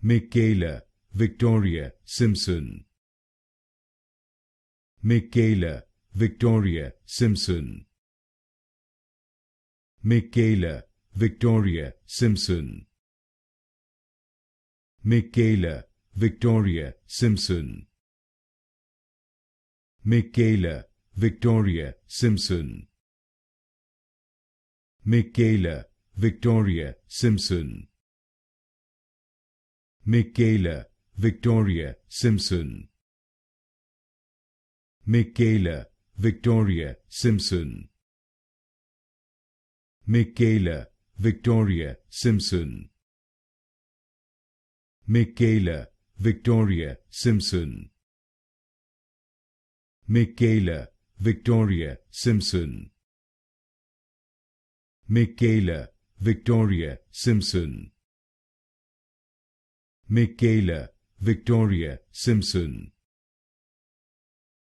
Mikayla Victoria Simpson. Mikayla Victoria Simpson. Mikayla Victoria Simpson. Mikayla Victoria Simpson. Mikayla Victoria Simpson. Mikayla Victoria Simpson. Mikayla Victoria Simpson. Mikayla Victoria Simpson. Mikayla Victoria Simpson. Mikayla Victoria Simpson. Mikayla Victoria Simpson. Mikayla Victoria Simpson. Mikayla Victoria Simpson.